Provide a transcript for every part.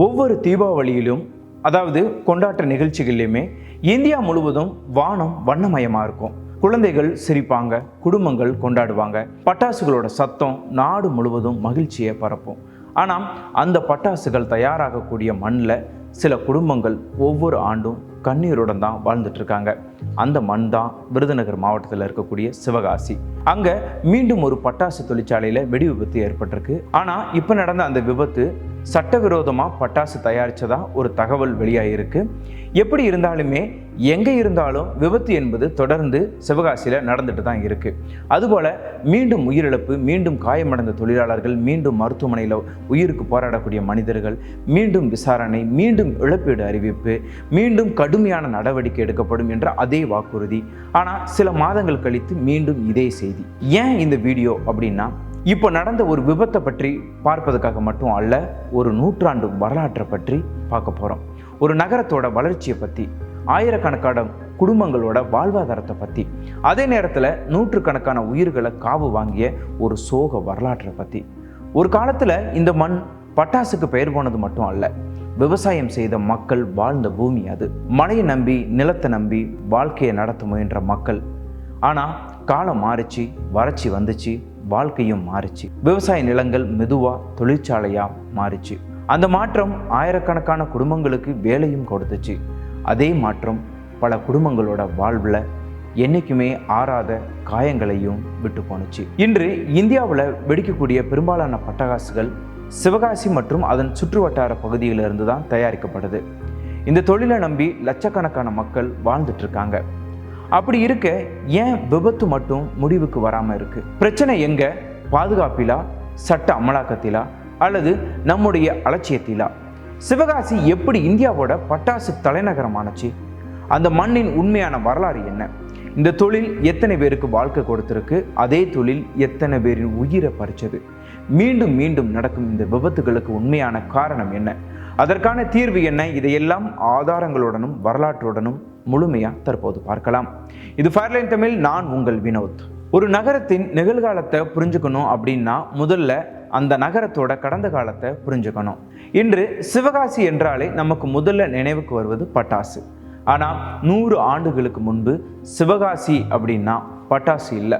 ஒவ்வொரு தீபாவளியிலும் அதாவது கொண்டாட்ட நிகழ்ச்சிகளிலுமே இந்தியா முழுவதும் வானம் வண்ணமயமாக இருக்கும். குழந்தைகள் சிரிப்பாங்க, குடும்பங்கள் கொண்டாடுவாங்க, பட்டாசுகளோட சத்தம் நாடு முழுவதும் மகிழ்ச்சியை பரப்பும். ஆனால் அந்த பட்டாசுகள் தயாராகக்கூடிய மண்ணில் சில குடும்பங்கள் ஒவ்வொரு ஆண்டும் கண்ணீருடன் தான் வாழ்ந்துட்டு இருக்காங்க. அந்த மண் தான் விருதுநகர் மாவட்டத்தில் இருக்கக்கூடிய சிவகாசி. அங்கே மீண்டும் ஒரு பட்டாசு தொழிற்சாலையில் வெடி விபத்து ஏற்பட்டிருக்கு. ஆனால் இப்போ நடந்த அந்த விபத்து சட்டவிரோதமாக பட்டாசு தயாரித்ததா ஒரு தகவல் வெளியாகிருக்கு. எப்படி இருந்தாலுமே எங்கே இருந்தாலும் விபத்து என்பது தொடர்ந்து சிவகாசியில் நடந்துட்டு தான் இருக்குது. அதுபோல் மீண்டும் உயிரிழப்பு, மீண்டும் காயமடைந்த தொழிலாளர்கள், மீண்டும் மருத்துவமனையில் உயிருக்கு போராடக்கூடிய மனிதர்கள், மீண்டும் விசாரணை, மீண்டும் இழப்பீடு அறிவிப்பு, மீண்டும் கடுமையான நடவடிக்கை எடுக்கப்படும் என்ற அதே வாக்குறுதி. ஆனால் சில மாதங்கள் கழித்து மீண்டும் இதே செய்தி. ஏன் இந்த வீடியோ அப்படின்னா, இப்போ நடந்த ஒரு விபத்தை பற்றி பார்ப்பதற்காக மட்டும் அல்ல, ஒரு நூற்றாண்டு வரலாற்றை பற்றி பார்க்க போகிறோம். ஒரு நகரத்தோட வளர்ச்சியை பற்றி, ஆயிரக்கணக்கான குடும்பங்களோட வாழ்வாதாரத்தை பற்றி, அதே நேரத்தில் நூற்றுக்கணக்கான உயிர்களை காவு வாங்கிய ஒரு சோக வரலாற்றை பற்றி. ஒரு காலத்தில் இந்த மண் பட்டாசுக்கு பெயர் போனது மட்டும் அல்ல, விவசாயம் செய்த மக்கள் வாழ்ந்த பூமி அது. மழையை நம்பி, நிலத்தை நம்பி வாழ்க்கையை நடத்த முயன்ற மக்கள். ஆனால் காலம் மாறிச்சு, வறட்சி வந்துச்சு, வாழ்க்கையும் மாறிச்சு. விவசாய நிலங்கள் மெதுவாக தொழிற்சாலையாக மாறிச்சு. அந்த மாற்றம் ஆயிரக்கணக்கான குடும்பங்களுக்கு வேலையும் கொடுத்துச்சு. அதே மாற்றம் பல குடும்பங்களோட வாழ்வில் என்றைக்குமே ஆறாத காயங்களையும் விட்டு போணுச்சு. இன்று இந்தியாவில் வெடிக்கக்கூடிய பெரும்பாலான பட்டாசுகள் சிவகாசி மற்றும் அதன் சுற்றுவட்டார பகுதியிலிருந்து தான் தயாரிக்கப்படுது. இந்த தொழிலை நம்பி லட்சக்கணக்கான மக்கள் வாழ்ந்துட்டு இருக்காங்க. அப்படி இருக்க ஏன் விபத்து மட்டும் முடிவுக்கு வராமல் இருக்கு? பிரச்சனை எங்க? பாதுகாப்பிலா, சட்ட அமலாக்கத்திலா, அல்லது நம்முடைய அலட்சியத்திலா? சிவகாசி எப்படி இந்தியாவோட பட்டாசு தலைநகரமானச்சு? அந்த மண்ணின் உண்மையான வரலாறு என்ன? இந்த தொழில் எத்தனை பேருக்கு வாழ்க்கை கொடுத்திருக்கு? அதே தொழில் எத்தனை பேரின் உயிரை பறிச்சது? மீண்டும் மீண்டும் நடக்கும் இந்த விபத்துகளுக்கு உண்மையான காரணம் என்ன? அதற்கான தீர்வு என்ன? இதையெல்லாம் ஆதாரங்களுடனும் வரலாற்றுடனும் முழுமையாக தற்போது பார்க்கலாம். இது ஃபயர்லைன் தமிழ், நான் உங்கள் வினோத். ஒரு நகரத்தின் நிகழ்காலத்தை புரிஞ்சுக்கணும் அப்படின்னா முதல்ல அந்த நகரத்தோட கடந்த காலத்தை புரிஞ்சுக்கணும். இன்று சிவகாசி என்றாலே நமக்கு முதல்ல நினைவுக்கு வருவது பட்டாசு. ஆனால் 100 ஆண்டுகளுக்கு முன்பு சிவகாசி அப்படின்னா பட்டாசு இல்லை,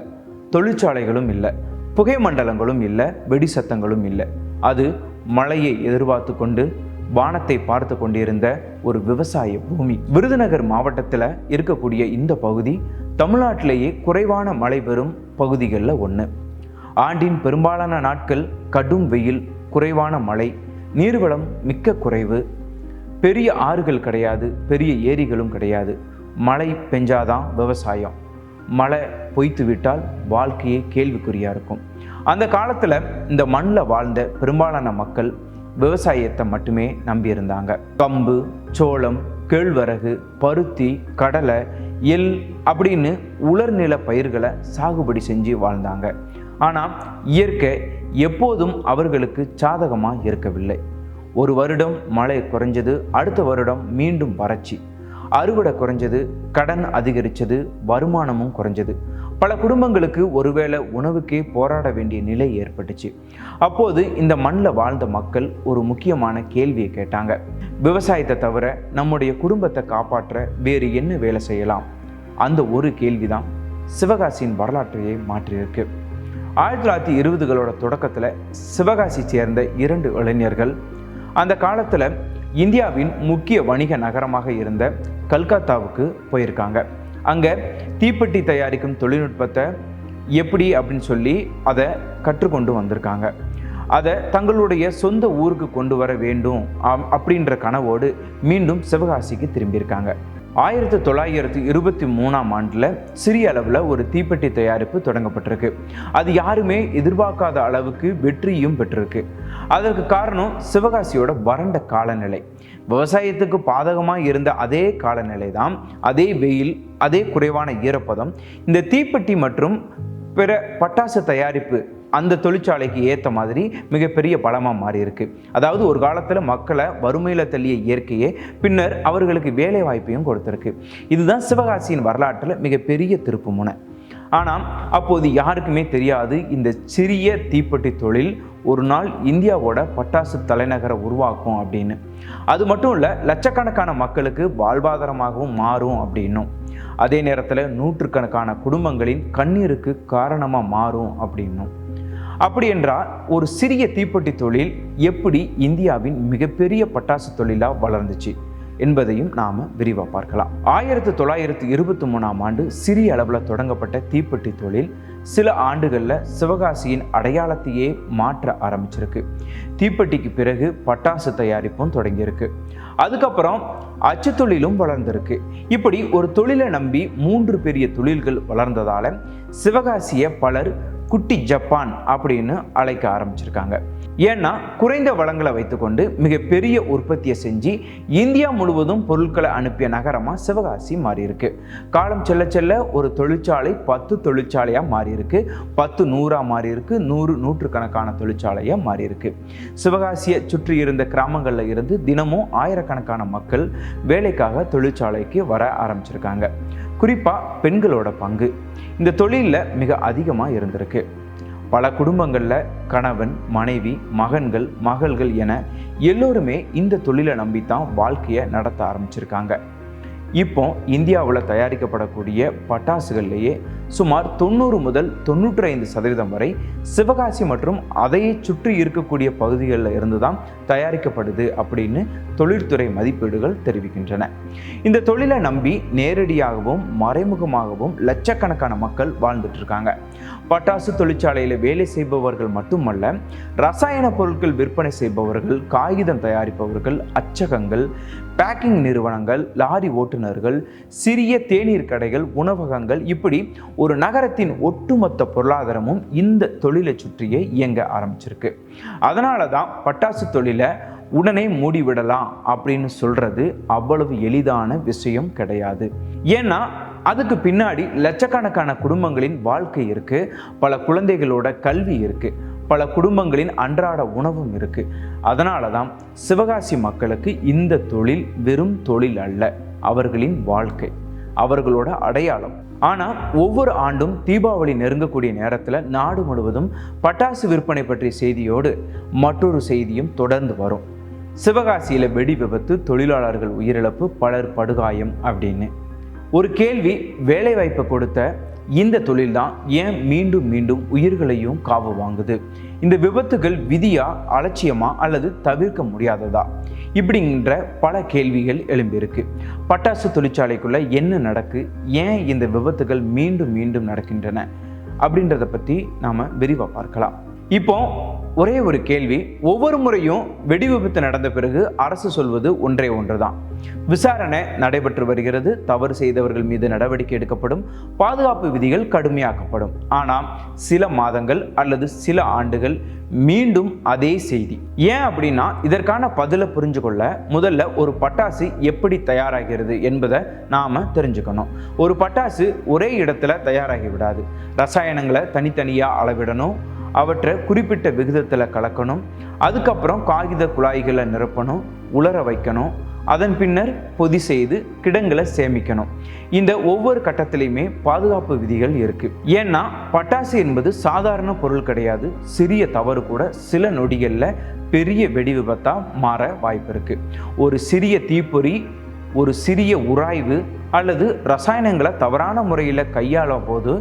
தொழிற்சாலைகளும் இல்லை, புகை மண்டலங்களும் இல்லை, வெடி சத்தங்களும் இல்லை. அது மழையை எதிர்பார்த்து கொண்டு வானத்தை பார்த்து கொண்டிருந்த ஒரு விவசாய பூமி. விருதுநகர் மாவட்டத்தில் இருக்கக்கூடிய இந்த பகுதி தமிழ்நாட்டிலேயே குறைவான மழை பெறும் பகுதிகளில் ஒன்று. ஆண்டின் பெரும்பாலான நாட்கள் கடும் வெயில், குறைவான மழை, நீர்வளம் மிக்க குறைவு, பெரிய ஆறுகள் கிடையாது, பெரிய ஏரிகளும் கிடையாது. மழை பெஞ்சாதான் விவசாயம், மழை பொய்த்து விட்டால் வாழ்க்கையே கேள்விக்குறியாக இருக்கும். அந்த காலத்தில் இந்த மண்ணில் வாழ்ந்த பெரும்பாலான மக்கள் விவசாயத்தை மட்டுமே நம்பியிருந்தாங்க. கம்பு, சோளம், கேழ்வரகு, பருத்தி, கடலை, எள் அப்படின்னு உலர்நில பயிர்களை சாகுபடி செஞ்சு வாழ்ந்தாங்க. ஆனால் இயற்கை எப்போதும் அவர்களுக்கு சாதகமாக இருக்கவில்லை. ஒரு வருடம் மழை குறைஞ்சது, அடுத்த வருடம் மீண்டும் வறட்சி. அறுவடை குறைஞ்சது, கடன் அதிகரித்தது, வருமானமும் குறைஞ்சது. பல குடும்பங்களுக்கு ஒருவேளை உணவுக்கே போராட வேண்டிய நிலை ஏற்பட்டுச்சு. அப்போது இந்த மண்ணில் வாழ்ந்த மக்கள் ஒரு முக்கியமான கேள்வியை கேட்டாங்க. விவசாயத்தை தவிர நம்முடைய குடும்பத்தை காப்பாற்ற வேறு என்ன வேலை செய்யலாம்? அந்த ஒரு கேள்விதான் சிவகாசியின் வரலாற்றையே மாற்றியிருக்கு. 1920களோட தொடக்கத்தில் சிவகாசி சேர்ந்த 2 இளைஞர்கள் அந்த காலத்தில் இந்தியாவின் முக்கிய வணிக நகரமாக இருந்த கல்கத்தாவுக்கு போயிருக்காங்க. அங்கே தீப்பெட்டி தயாரிக்கும் தொழில்நுட்பத்தை எப்படி அப்படின்னு சொல்லி அதை கற்றுக்கொண்டு வந்திருக்காங்க. அதை தங்களுடைய சொந்த ஊருக்கு கொண்டு வர வேண்டும் அப்படின்ற கனவோடு மீண்டும் சிவகாசிக்கு திரும்பியிருக்காங்க. 1923ஆம் ஆண்டில் சிறிய அளவில் ஒரு தீப்பெட்டி தயாரிப்பு தொடங்கப்பட்டிருக்கு. அது யாருமே எதிர்பார்க்காத அளவுக்கு வெற்றியும் பெற்றிருக்கு. அதற்கு காரணம் சிவகாசியோட வறண்ட காலநிலை. விவசாயத்துக்கு பாதகமாக இருந்த அதே காலநிலை தான், அதே வெயில், அதே குறைவான ஈரப்பதம் இந்த தீப்பெட்டி மற்றும் பிற பட்டாசு தயாரிப்பு அந்த தொழிற்சாலைக்கு ஏற்ற மாதிரி மிகப்பெரிய பலமாக மாறி இருக்கு. அதாவது ஒரு காலத்தில் மக்களை வறுமையில் தள்ளிய இயற்கையே பின்னர் அவர்களுக்கு வேலை வாய்ப்பையும் கொடுத்துருக்கு. இதுதான் சிவகாசியின் வரலாற்றில் மிகப்பெரிய திருப்பு முனை. ஆனால் அப்போது யாருக்குமே தெரியாது இந்த சிறிய தீப்பெட்டி தொழில் ஒரு நாள் இந்தியாவோட பட்டாசு தலைநகரை உருவாக்கும் அப்படின்னு. அது மட்டும் இல்லை, லட்சக்கணக்கான மக்களுக்கு வாழ்வாதாரமாகவும் மாறும் அப்படின்னும். அதே நேரத்தில் நூற்றுக்கணக்கான குடும்பங்களின் கண்ணீருக்கு காரணமாக மாறும் அப்படின்னும். அப்படி என்றால் ஒரு சிறிய தீப்பெட்டி தொழில் எப்படி இந்தியாவின் மிகப்பெரிய பட்டாசு தொழிலாக வளர்ந்துச்சு என்பதையும் நாம் விரிவாக பார்க்கலாம். 1923 சிறிய அளவில் தொடங்கப்பட்ட தீப்பெட்டி தொழில் சில ஆண்டுகளில் சிவகாசியின் அடையாளத்தையே மாற்ற ஆரம்பிச்சிருக்கு. தீப்பெட்டிக்கு பிறகு பட்டாசு தயாரிப்பும் தொடங்கியிருக்கு. அதுக்கப்புறம் அச்சு தொழிலும் வளர்ந்திருக்கு. இப்படி ஒரு தொழிலை நம்பி 3 பெரிய தொழில்கள் வளர்ந்ததால சிவகாசியை பலர் குட்டி ஜப்பான் அப்படின்னு அழைக்க ஆரம்பிச்சிருக்காங்க. ஏன்னா குறைந்த வளங்களை வைத்துக்கொண்டு மிகப்பெரிய உற்பத்தியை செஞ்சு இந்தியா முழுவதும் பொருட்களை அனுப்பிய நகரமாக சிவகாசி மாறியிருக்கு. காலம் செல்ல செல்ல ஒரு தொழிற்சாலை 10 தொழிற்சாலையாக மாறியிருக்கு, 10 100 மாறியிருக்கு, 100 நூற்றுக்கணக்கான தொழிற்சாலையாக மாறியிருக்கு. சிவகாசியை சுற்றி இருந்த கிராமங்களில் இருந்து தினமும் ஆயிரக்கணக்கான மக்கள் வேலைக்காக தொழிற்சாலைக்கு வர ஆரம்பிச்சிருக்காங்க. குறிப்பாக பெண்களோட பங்கு இந்த தொழிலில் மிக அதிகமாக இருந்திருக்கு. பல குடும்பங்களில் கணவன், மனைவி, மகன்கள், மகள்கள் என எல்லோருமே இந்த தொழிலை நம்பித்தான் வாழ்க்கையை நடத்த ஆரம்பிச்சிருக்காங்க. இப்போ இந்தியாவில் தயாரிக்கப்படக்கூடிய பட்டாசுகள்லேயே சுமார் 90 முதல் 95% வரை சிவகாசி மற்றும் அதையே சுற்றி இருக்கக்கூடிய பகுதிகளில் இருந்து தான் தயாரிக்கப்படுது அப்படின்னு தொழில்துறை மதிப்பீடுகள் தெரிவிக்கின்றன. இந்த தொழிலை நம்பி நேரடியாகவும் மறைமுகமாகவும் லட்சக்கணக்கான மக்கள் வாழ்ந்துட்டு இருக்காங்க. பட்டாசு தொழிற்சாலையில் வேலை செய்பவர்கள் மட்டுமல்ல, ரசாயன பொருட்கள் விற்பனை செய்பவர்கள், காகிதம் தயாரிப்பவர்கள், அச்சகங்கள், பேக்கிங் நிறுவனங்கள், லாரி ஓட்டுநர்கள், சிறிய தேநீர் கடைகள், உணவகங்கள், இப்படி ஒரு நகரத்தின் ஒட்டுமொத்த பொருளாதாரமும் இந்த தொழிலை சுற்றியே இயங்க ஆரம்பிச்சிருக்கு. அதனால தான் பட்டாசு தொழிலை உடனே மூடிவிடலாம் அப்படின்னு சொல்றது அவ்வளவு எளிதான விஷயம் கிடையாது. ஏன்னா அதுக்கு பின்னாடி லட்சக்கணக்கான குடும்பங்களின் வாழ்க்கை இருக்கு, பல குழந்தைகளோட கல்வி இருக்கு, பல குடும்பங்களின் அன்றாட உணவும் இருக்கு. அதனால தான் சிவகாசி மக்களுக்கு இந்த தொழில் வெறும் தொழில் அல்ல, அவர்களின் வாழ்க்கை, அவர்களோட அடையாளம். ஆனால் ஒவ்வொரு ஆண்டும் தீபாவளி நெருங்கக்கூடிய நேரத்தில் நாடு முழுவதும் பட்டாசு விற்பனை பற்றிய செய்தியோடு மற்றொரு செய்தியும் தொடர்ந்து வரும். சிவகாசியில் வெடி விபத்து, தொழிலாளர்கள் உயிரிழப்பு, பலர் படுகாயம் அப்படின்னு. ஒரு கேள்வி, வேலைவாய்ப்பை கொடுத்த இந்த தொழில் தான் ஏன் மீண்டும் மீண்டும் உயிர்களையும் காவு வாங்குது? இந்த விபத்துகள் விதியா, அலட்சியமா அல்லது தவிர்க்க முடியாததா? இப்படிங்கிற பல கேள்விகள் எழும்பியிருக்கு. பட்டாசு தொழிற்சாலைக்குள்ள என்ன நடக்கு, ஏன் இந்த விபத்துகள் மீண்டும் மீண்டும் நடக்கின்றன அப்படின்றத பற்றி நாம் விரிவாக பார்க்கலாம். இப்போ ஒரே ஒரு கேள்வி, ஒவ்வொரு முறையும் வெடி விபத்து நடந்த பிறகு அரசு சொல்வது ஒன்றே ஒன்றுதான், விசாரணை நடைபெற்று வருகிறது, தவறு செய்தவர்கள் மீது நடவடிக்கை எடுக்கப்படும், பாதுகாப்பு விதிகள் கடுமையாக்கப்படும். ஆனால் சில மாதங்கள் அல்லது சில ஆண்டுகள் மீண்டும் அதே செய்தி. ஏன் அப்படின்னா இதற்கான பதிலை புரிஞ்சு கொள்ள முதல்ல ஒரு பட்டாசு எப்படி தயாராகிறது என்பதை நாம தெரிஞ்சுக்கணும். ஒரு பட்டாசு ஒரே இடத்துல தயாராகி விடாது. ரசாயனங்களை தனித்தனியாக அளவிடணும், அவற்றை குறிப்பிட்ட விகிதத்தில் கலக்கணும், அதுக்கப்புறம் காகித குழாய்களை நிரப்பணும், உலர வைக்கணும், அதன் பின்னர் பொதி செய்து கிடங்களை சேமிக்கணும். இந்த ஒவ்வொரு கட்டத்திலையுமே பாதுகாப்பு விதிகள் இருக்கு. ஏன்னா பட்டாசு என்பது சாதாரண பொருள் கிடையாது. சிறிய தவறு கூட சில நொடிகளில் பெரிய வெடி விபத்தா மாற வாய்ப்பு இருக்கு. ஒரு சிறிய தீப்பொறி, ஒரு சிறிய உராய்வு அல்லது ரசாயனங்களை தவறான முறையில் கையாளும் போது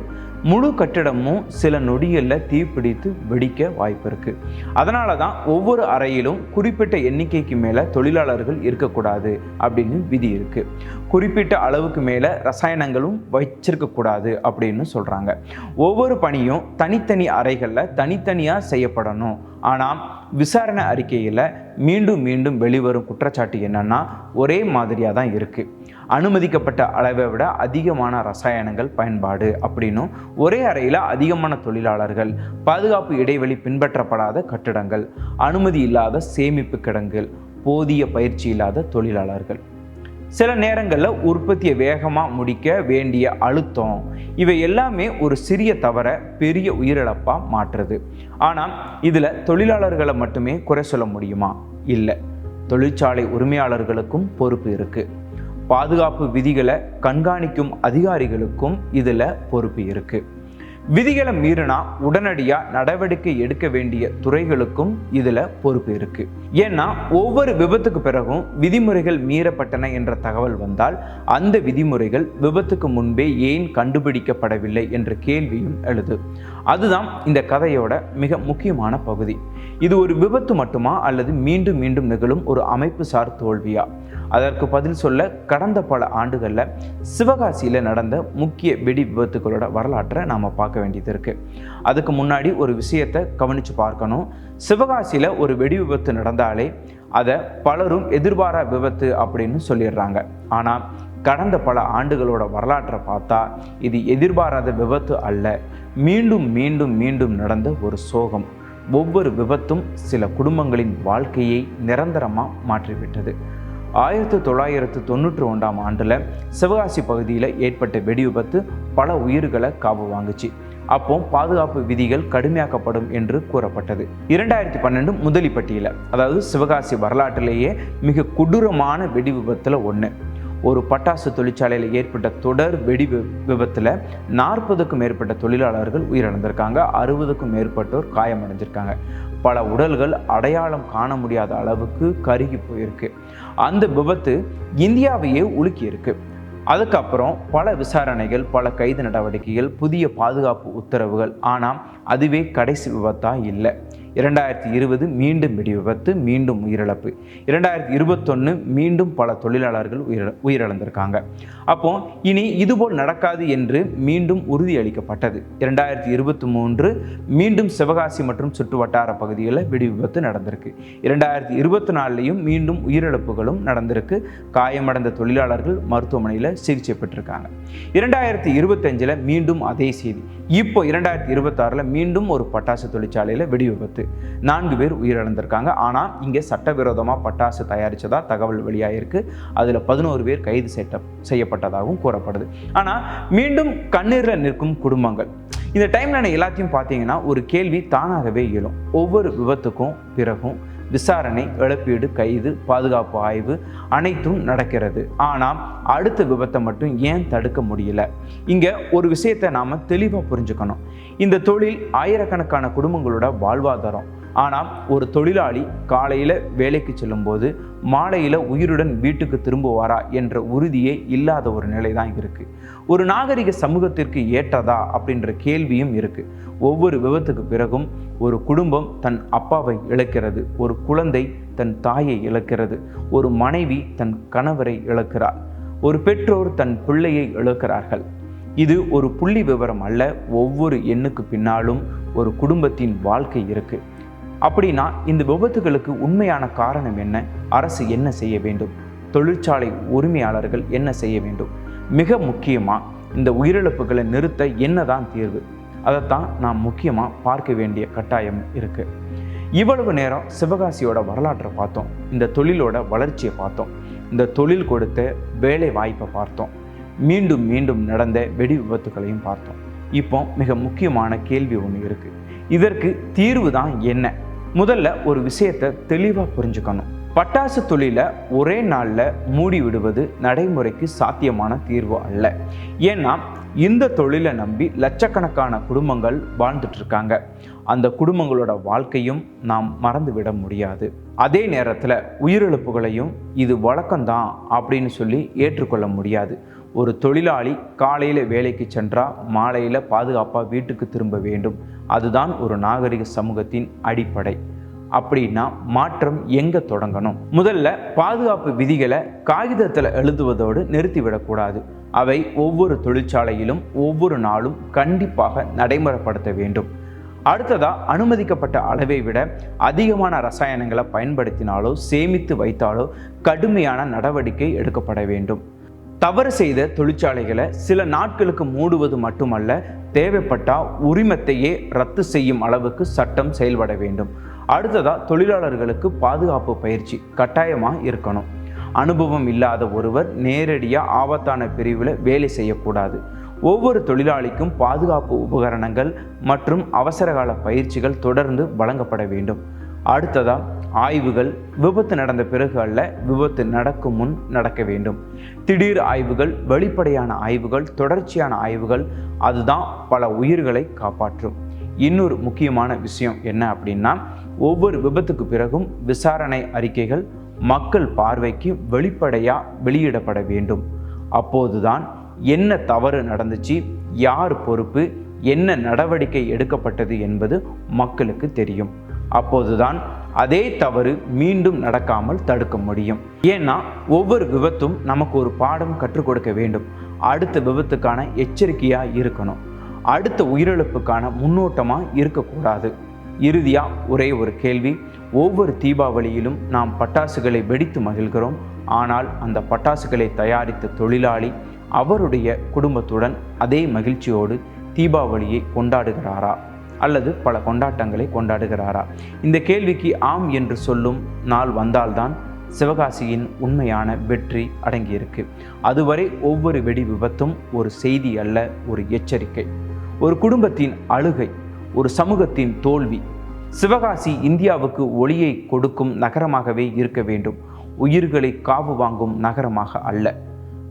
முழு கட்டிடமும் சில நொடிகளில் தீப்பிடித்து வெடிக்க வாய்ப்பு இருக்குது. அதனால தான் ஒவ்வொரு அறையிலும் குறிப்பிட்ட எண்ணிக்கைக்கு மேலே தொழிலாளர்கள் இருக்கக்கூடாது அப்படின்னு விதி இருக்குது. குறிப்பிட்ட அளவுக்கு மேலே ரசாயனங்களும் வச்சிருக்கக்கூடாது அப்படின்னு சொல்கிறாங்க. ஒவ்வொரு பணியும் தனித்தனி அறைகளில் தனித்தனியாக செய்யப்படணும். ஆனால் விசாரணை அறிக்கையில் மீண்டும் மீண்டும் வெளிவரும் குற்றச்சாட்டு என்னன்னா ஒரே மாதிரியாக தான் இருக்குது. அனுமதிக்கப்பட்ட அளவை விட அதிகமான ரசாயனங்கள் பயன்பாடு அப்படின்னும், ஒரே அறையில் அதிகமான தொழிலாளர்கள், பாதுகாப்பு இடைவெளி பின்பற்றப்படாத கட்டிடங்கள், அனுமதி இல்லாத சேமிப்பு கிடங்குகள், போதிய பயிற்சி இல்லாத தொழிலாளர்கள், சில நேரங்களில் உற்பத்தியை வேகமாக முடிக்க வேண்டிய அழுத்தம், இவை எல்லாமே ஒரு சிறிய தவறை பெரிய உயிரிழப்பாக மாற்றுது. ஆனால் இதில் தொழிலாளர்களை மட்டுமே குறை சொல்ல முடியுமா? இல்லை, தொழிற்சாலை உரிமையாளர்களுக்கும் பொறுப்பு இருக்குது. பாதுகாப்பு விதிகளை கண்காணிக்கும் அதிகாரிகளுக்கும் இதில் பொறுப்பு இருக்குது. விதிகளை மீறினா உடனடியா நடவடிக்கை எடுக்க வேண்டிய துறைகளுக்கும் இதுல பொறுப்பு இருக்கு. ஏன்னா ஒவ்வொரு விபத்துக்கு பிறகும் விதிமுறைகள் மீறப்பட்டன என்ற தகவல் வந்தால் அந்த விதிமுறைகள் விபத்துக்கு முன்பே ஏன் கண்டுபிடிக்கப்படவில்லை என்ற கேள்வியும் எழுது. அதுதான் இந்த கதையோட மிக முக்கியமான பகுதி. இது ஒரு விபத்து மட்டுமா அல்லது மீண்டும் மீண்டும் நிகழும் ஒரு அமைப்பு சார் தோல்வியா? அதற்கு பதில் சொல்ல கடந்த பல ஆண்டுகளில் சிவகாசியில் நடந்த முக்கிய வெடி விபத்துகளோட வரலாற்றை நாம் பார்க்க வேண்டியது இருக்குது. அதுக்கு முன்னாடி ஒரு விஷயத்தை கவனித்து பார்க்கணும். சிவகாசியில் ஒரு வெடி விபத்து நடந்தாலே அதை பலரும் எதிர்பாரா விபத்து அப்படின்னு சொல்லிடுறாங்க. ஆனால் கடந்த பல ஆண்டுகளோட வரலாற்றை பார்த்தா இது எதிர்பாராத விபத்து அல்ல, மீண்டும் மீண்டும் மீண்டும் நடந்த ஒரு சோகம். ஒவ்வொரு விபத்தும் சில குடும்பங்களின் வாழ்க்கையை நிரந்தரமாக மாற்றிவிட்டது. 1991ஆம் ஆண்டில் சிவகாசி பகுதியில் ஏற்பட்ட வெடி விபத்து பல உயிர்களை காவு வாங்குச்சு. அப்போ பாதுகாப்பு விதிகள் கடுமையாக்கப்படும் என்று கூறப்பட்டது. 2012 முதலி பட்டியல, அதாவது சிவகாசி வரலாற்றிலேயே மிக கொடூரமான வெடி விபத்தில் ஒன்று. ஒரு பட்டாசு தொழிற்சாலையில் ஏற்பட்ட தொடர் வெடி விபத்தில் 40க்கும் மேற்பட்ட தொழிலாளர்கள் உயிரிழந்திருக்காங்க, 60க்கும் மேற்பட்டோர் காயமடைஞ்சிருக்காங்க. பல உடல்கள் அடையாளம் காண முடியாத அளவுக்கு கருகி போயிருக்கு. அந்த விபத்து இந்தியாவையே உலுக்கி இருக்கு. அதுக்கப்புறம் பல விசாரணைகள், பல கைது நடவடிக்கைகள், புதிய பாதுகாப்பு உத்தரவுகள். ஆனால் அதுவே கடைசி விபத்தா இல்லை. 2020 மீண்டும் வெடி விபத்து, மீண்டும் உயிரிழப்பு. 2021 மீண்டும் பல தொழிலாளர்கள் உயிரிழந்திருக்காங்க. அப்போ இனி இதுபோல் நடக்காது என்று மீண்டும் உறுதியளிக்கப்பட்டது. 2023 மீண்டும் சிவகாசி மற்றும் சுற்று வட்டார பகுதிகளில் வெடி விபத்து நடந்திருக்கு. 2024 மீண்டும் உயிரிழப்புகளும் நடந்திருக்கு. காயமடைந்த தொழிலாளர்கள் மருத்துவமனையில் சிகிச்சை பெற்றிருக்காங்க. 2025 மீண்டும் அதே செய்தி. இப்போ 2026 மீண்டும் ஒரு பட்டாசு தொழிற்சாலையில் வெடி விபத்து, 4 பேர் உயிரிழந்திருக்காங்க. ஆனால் இங்கே சட்டவிரோதமாக பட்டாசு தயாரித்ததா தகவல் வெளியாகிருக்கு. அதில் 11 பேர் கைது செய்யப்பட்டதாகவும் கூறப்படுது. ஆனால் மீண்டும் கண்ணீரில் நிற்கும் குடும்பங்கள். இந்த டைம்ல எல்லாத்தையும் பார்த்தீங்கன்னா ஒரு கேள்வி தானாகவே எழும். ஒவ்வொரு விபத்துக்கும் பிறகும் விசாரணை, இழப்பீடு, கைது, பாதுகாப்பு ஆய்வு அனைத்தும் நடக்கிறது. ஆனால் அடுத்த விபத்தை மட்டும் ஏன் தடுக்க முடியல? இங்கே ஒரு விஷயத்தை நாம் தெளிவாக புரிஞ்சுக்கணும். இந்த தொழில் ஆயிரக்கணக்கான குடும்பங்களோட வாழ்வாதாரம். ஆனால் ஒரு தொழிலாளி காலையில் வேலைக்கு செல்லும்போது மாலையில் உயிருடன் வீட்டுக்கு திரும்புவாரா என்ற உறுதியே இல்லாத ஒரு நிலை தான் இருக்குது. ஒரு நாகரிக சமூகத்திற்கு ஏற்றதா அப்படின்ற கேள்வியும் இருக்குது. ஒவ்வொரு விபத்துக்கு பிறகும் ஒரு குடும்பம் தன் அப்பாவை இழக்கிறது, ஒரு குழந்தை தன் தாயை இழக்கிறது, ஒரு மனைவி தன் கணவரை இழக்கிறார், ஒரு பெற்றோர் தன் பிள்ளையை இழக்கிறார்கள். இது ஒரு புள்ளி விவரம் அல்ல. ஒவ்வொரு எண்ணுக்கு பின்னாலும் ஒரு குடும்பத்தின் வாழ்க்கை இருக்கு. அப்படின்னா இந்த விபத்துகளுக்கு உண்மையான காரணம் என்ன? அரசு என்ன செய்ய வேண்டும்? தொழிற்சாலை உரிமையாளர்கள் என்ன செய்ய வேண்டும்? மிக முக்கியமாக இந்த உயிரிழப்புகளை நிறுத்த என்னதான் தீர்வு? அதைத்தான் நாம் முக்கியமாக பார்க்க வேண்டிய கட்டாயம் இருக்கு. இவ்வளவு நேரம் சிவகாசியோட வரலாற்றை பார்த்தோம், இந்த தொழிலோட வளர்ச்சியை பார்த்தோம், இந்த தொழில் கொடுத்த வேலை வாய்ப்பை பார்த்தோம், மீண்டும் மீண்டும் நடந்த வெடி விபத்துகளையும் பார்த்தோம். இப்போ மிக முக்கியமான கேள்வி ஒன்று இருக்கு. இதற்கு தீர்வு தான் என்ன? முதல்ல ஒரு விஷயத்தை தெளிவாக புரிஞ்சுக்கணும். பட்டாசு தொழிலை ஒரே நாளில் மூடி விடுவது நடைமுறைக்கு சாத்தியமான தீர்வு அல்ல. ஏன்னா இந்த தொழிலை நம்பி லட்சக்கணக்கான குடும்பங்கள் வாழ்ந்துட்டு இருக்காங்க. அந்த குடும்பங்களோட வாழ்க்கையும் நாம் மறந்துவிட முடியாது. அதே நேரத்தில் உயிரிழப்புகளையும் இது வழக்கம்தான் அப்படின்னு சொல்லி ஏற்றுக்கொள்ள முடியாது. ஒரு தொழிலாளி காலையில் வேலைக்கு சென்றால் மாலையில் பாதுகாப்பாக வீட்டுக்கு திரும்ப வேண்டும். அதுதான் ஒரு நாகரிக சமூகத்தின் அடிப்படை. அப்படின்னா மாற்றம் எங்கே தொடங்கணும்? முதல்ல பாதுகாப்பு விதிகளை காகிதத்தில் எழுதுவதோடு நிறுத்திவிடக்கூடாது. அவை ஒவ்வொரு தொழிற்சாலையிலும் ஒவ்வொரு நாளும் கண்டிப்பாக நடைமுறைப்படுத்த வேண்டும். அடுத்ததா, அனுமதிக்கப்பட்ட அளவை விட அதிகமான ரசாயனங்களை பயன்படுத்தினாலோ சேமித்து வைத்தாலோ கடுமையான நடவடிக்கை எடுக்கப்பட வேண்டும். தவறு செய்த தொழிற்சாலைகளை சில நாட்களுக்கு மூடுவது மட்டுமல்ல, தேவைப்பட்டால் உரிமத்தையே ரத்து செய்யும் அளவுக்கு சட்டம் செயல்பட வேண்டும். அடுத்ததா, தொழிலாளர்களுக்கு பாதுகாப்பு பயிற்சி கட்டாயமாக இருக்கணும். அனுபவம் இல்லாத ஒருவர் நேரடியாக ஆபத்தான பிரிவில் வேலை செய்யக்கூடாது. ஒவ்வொரு தொழிலாளிக்கும் பாதுகாப்பு உபகரணங்கள் மற்றும் அவசரகால பயிற்சிகள் தொடர்ந்து வழங்கப்பட வேண்டும். அடுத்ததா, ஆய்வுகள் விபத்து நடந்த பிறகு அல்ல, விபத்து நடக்கும் முன் நடக்க வேண்டும். திடீர் ஆய்வுகள், வெளிப்படையான ஆய்வுகள், தொடர்ச்சியான ஆய்வுகள் அதுதான் பல உயிர்களை காப்பாற்றும். இன்னொரு முக்கியமான விஷயம் என்ன அப்படின்னா, ஒவ்வொரு விபத்துக்கு பிறகும் விசாரணை அறிக்கைகள் மக்கள் பார்வைக்கு வெளிப்படையாக வெளியிடப்பட வேண்டும். அப்போதுதான் என்ன தவறு நடந்துச்சு, யார் பொறுப்பு, என்ன நடவடிக்கை எடுக்கப்பட்டது என்பது மக்களுக்கு தெரியும். அப்போதுதான் அதே தவறு மீண்டும் நடக்காமல் தடுக்க முடியும். ஏன்னா ஒவ்வொரு விபத்தும் நமக்கு ஒரு பாடம் கற்றுக் கொடுக்க வேண்டும். அடுத்த விபத்துக்கான எச்சரிக்கையாக இருக்கணும். அடுத்த உயிரிழப்புக்கான முன்னோட்டமாக இருக்கக்கூடாது. இறுதியாக ஒரே ஒரு கேள்வி. ஒவ்வொரு தீபாவளியிலும் நாம் பட்டாசுகளை வெடித்து மகிழ்கிறோம். ஆனால் அந்த பட்டாசுகளை தயாரித்த தொழிலாளி அவருடைய குடும்பத்துடன் அதே மகிழ்ச்சியோடு தீபாவளியை கொண்டாடுகிறாரா அல்லது பல கொண்டாட்டங்களை கொண்டாடுகிறாரா? இந்த கேள்விக்கு ஆம் என்று சொல்லும் நாள் வந்தால்தான் சிவகாசியின் உண்மையான வெற்றி அடங்கியிருக்கு. அதுவரை ஒவ்வொரு வெடி விபத்தும் ஒரு செய்தி அல்ல, ஒரு எச்சரிக்கை, ஒரு குடும்பத்தின் அழுகை, ஒரு சமூகத்தின் தோல்வி. சிவகாசி இந்தியாவுக்கு ஒளியை கொடுக்கும் நகரமாகவே இருக்க வேண்டும், உயிர்களை காவு வாங்கும் நகரமாக அல்ல.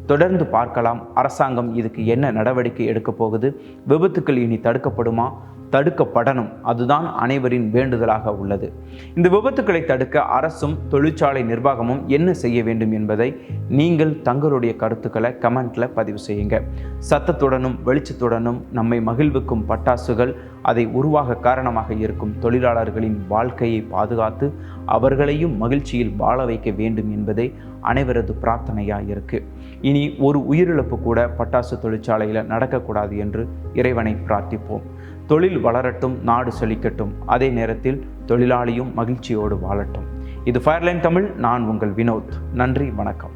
தொடர்ந்து பார்க்கலாம் அரசாங்கம் இதுக்கு என்ன நடவடிக்கை எடுக்க போகுது. விபத்துக்கள் இனி தடுக்கப்படுமா? தடுக்கப்படணும். அதுதான் அனைவரின் வேண்டுதலாக உள்ளது. இந்த விபத்துக்களை தடுக்க அரசும் தொழிற்சாலை நிர்வாகமும் என்ன செய்ய வேண்டும் என்பதை நீங்கள் தங்களுடைய கருத்துக்களை கமெண்ட்ல பதிவு செய்யுங்க. சத்தத்துடனும் வெளிச்சத்துடனும் நம்மை மகிழ்விக்கும் பட்டாசுகள் அதை உருவாக காரணமாக இருக்கும் தொழிலாளர்களின் வாழ்க்கையை பாதுகாத்து அவர்களையும் மகிழ்ச்சியில் வாழ வைக்க வேண்டும் என்பதே அனைவரது பிரார்த்தனையாக இருக்கு. இனி ஒரு உயிரிழப்பு கூட பட்டாசு தொழிற்சாலையில் நடக்கக்கூடாது என்று இறைவனை பிரார்த்திப்போம். தொழில் வளரட்டும், நாடு செழிக்கட்டும், அதே நேரத்தில் தொழிலாளியும் மகிழ்ச்சியோடு வாழட்டும். இது ஃபயர்லைன் தமிழ். நான் உங்கள் வினோத். நன்றி, வணக்கம்.